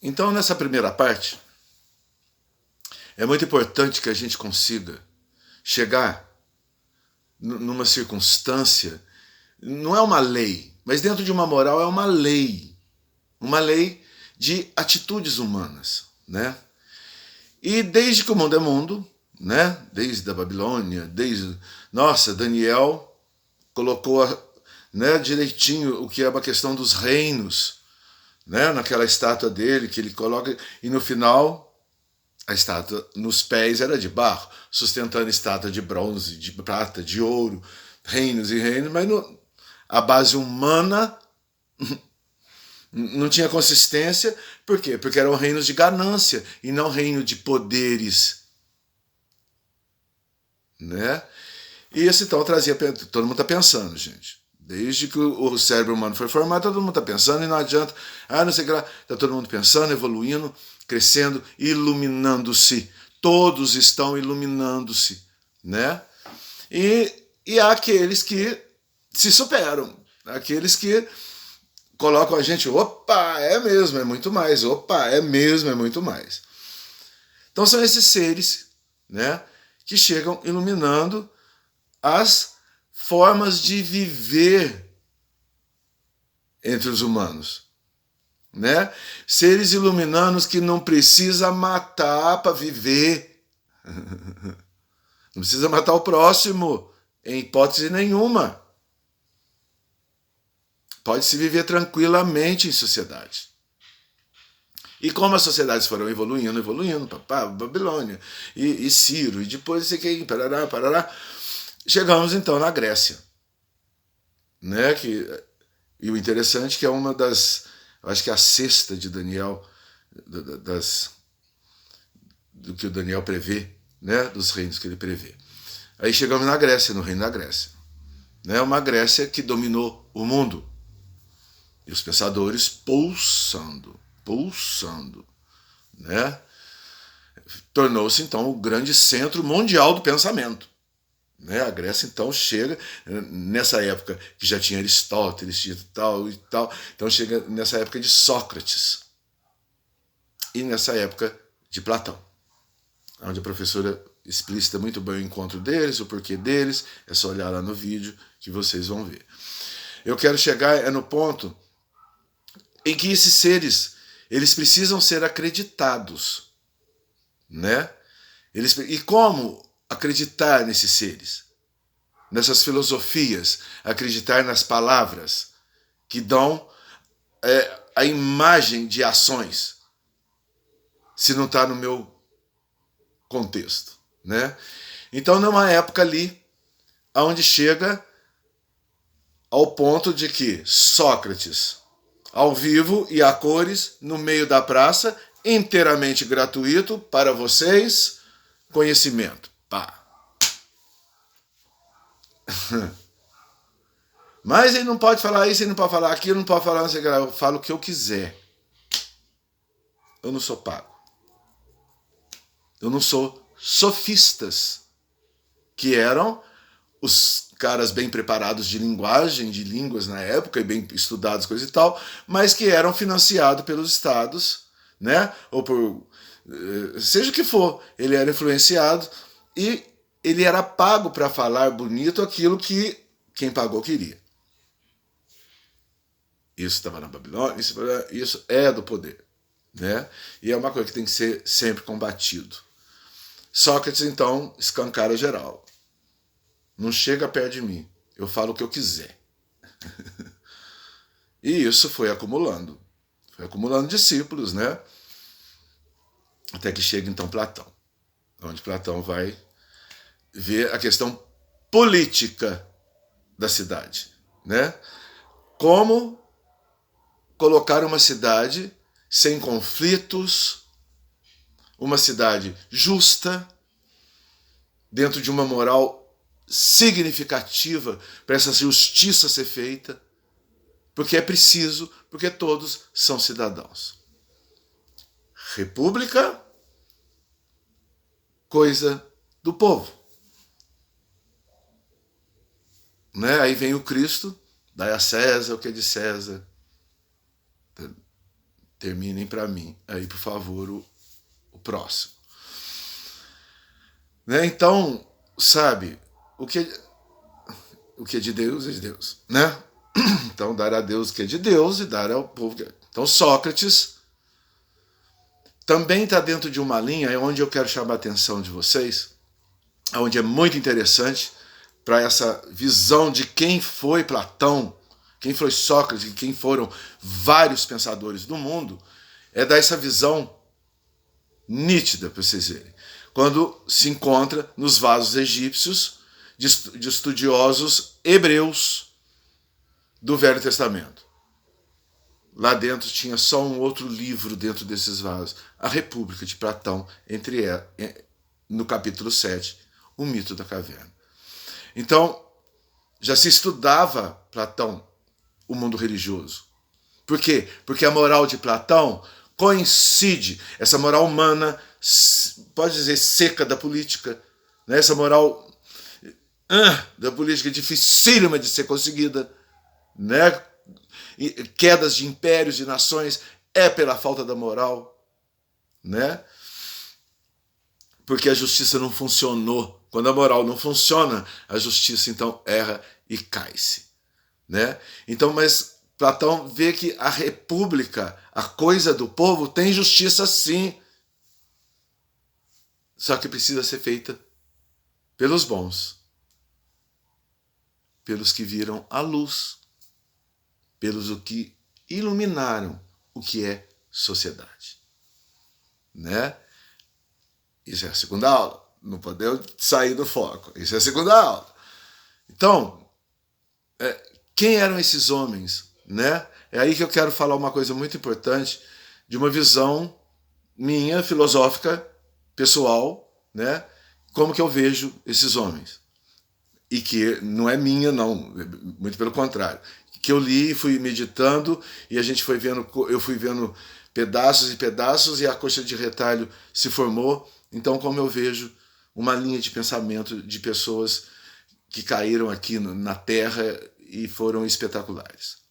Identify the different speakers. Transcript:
Speaker 1: Então, nessa primeira parte, é muito importante que a gente consiga chegar numa circunstância, não é uma lei, mas dentro de uma moral é uma lei de atitudes humanas, né? E desde que o mundo é mundo, né? Desde a Babilônia, nossa, Daniel colocou, né, direitinho o que é uma questão dos reinos, né? Naquela estátua dele que ele coloca, e no final a estátua nos pés era de barro, sustentando a estátua de bronze, de prata, de ouro, reinos e reinos, mas a base humana não tinha consistência. Por quê? Porque eram reinos de ganância e não reino de poderes, né? E esse então trazia, todo mundo está pensando, gente. Desde que o cérebro humano foi formado, todo mundo está pensando e não adianta. Não sei o que lá. Está todo mundo pensando, evoluindo, crescendo, iluminando-se. Todos estão iluminando-se, né? E há aqueles que se superam, aqueles que colocam a gente, opa, é mesmo, é muito mais, opa, é mesmo, é muito mais. Então são esses seres, né, que chegam iluminando as formas de viver entre os humanos, né? Seres iluminados que não precisa matar para viver, não precisa matar o próximo, em hipótese nenhuma. Pode-se viver tranquilamente em sociedade. E como as sociedades foram evoluindo, Babilônia, e Ciro, e depois isso aqui, parará, chegamos então na Grécia, né? E o interessante é que é uma das, eu acho que é a sexta de Daniel, do que o Daniel prevê, né? Dos reinos que ele prevê. Aí chegamos na Grécia, no reino da Grécia, né? Uma Grécia que dominou o mundo. E os pensadores pulsando, né? Tornou-se então o grande centro mundial do pensamento, né? A Grécia então chega nessa época que já tinha Aristóteles e tal, então chega nessa época de Sócrates e nessa época de Platão, onde a professora explicita muito bem o encontro deles, o porquê deles, é só olhar lá no vídeo que vocês vão ver. Eu quero chegar no ponto em que esses seres, eles precisam ser acreditados, né? E como acreditar nesses seres? Nessas filosofias, acreditar nas palavras que dão a imagem de ações, se não está no meu contexto, né? Então, numa época ali, onde chega ao ponto de que Sócrates, ao vivo e a cores, no meio da praça, inteiramente gratuito para vocês, conhecimento. Pá. Mas ele não pode falar isso, ele não pode falar aquilo, não pode falar não sei o que lá. Eu falo o que eu quiser. Eu não sou pago. Eu não sou sofistas, que eram os caras bem preparados de linguagem, de línguas na época, e bem estudados, coisa e tal, mas que eram financiados pelos estados, né? Ou por seja o que for, ele era influenciado e ele era pago para falar bonito aquilo que quem pagou queria. Isso estava na Babilônia, isso é do poder, né? E é uma coisa que tem que ser sempre combatido. Sócrates, então, escancara geral. Não chega perto de mim. Eu falo o que eu quiser. E isso foi acumulando. Foi acumulando discípulos, né? Até que chega, então, Platão. Onde Platão vai ver a questão política da cidade, né? Como colocar uma cidade sem conflitos, uma cidade justa, dentro de uma moral significativa para essa justiça ser feita, porque é preciso, porque todos são cidadãos. República, coisa do povo. Né? Aí vem o Cristo, dai a César o que é de César. Terminem para mim aí, por favor, o próximo. Né? Então, sabe, o que é de Deus é de Deus, né? Então, dar a Deus o que é de Deus e dar ao povo que é. Então, Sócrates também está dentro de uma linha, é onde eu quero chamar a atenção de vocês, onde é muito interessante para essa visão de quem foi Platão, quem foi Sócrates e quem foram vários pensadores do mundo, é dar essa visão nítida para vocês verem. Quando se encontra nos vasos egípcios de estudiosos hebreus do Velho Testamento. Lá dentro tinha só um outro livro dentro desses vasos, a República de Platão, no capítulo 7, o mito da caverna. Então, já se estudava Platão, o mundo religioso. Por quê? Porque a moral de Platão coincide, essa moral humana, pode dizer, seca da política, né? Essa moral da política dificílima de ser conseguida, né? Quedas de impérios e nações é pela falta da moral, né? Porque a justiça não funcionou. Quando a moral não funciona, a justiça então erra e cai-se, né? Então, mas Platão vê que a república, a coisa do povo, tem justiça sim. Só que precisa ser feita pelos bons, pelos que viram a luz, pelos que iluminaram o que é sociedade, né? Isso é a segunda aula. Não podemos sair do foco. Isso é a segunda aula. Então, quem eram esses homens, né? É aí que eu quero falar uma coisa muito importante de uma visão minha, filosófica, pessoal, né? Como que eu vejo esses homens. E que não é minha, não. Muito pelo contrário. Que eu li e fui meditando e a gente foi vendo, eu fui vendo pedaços e pedaços e a coxa de retalho se formou. Então, como eu vejo uma linha de pensamento de pessoas que caíram aqui na Terra e foram espetaculares.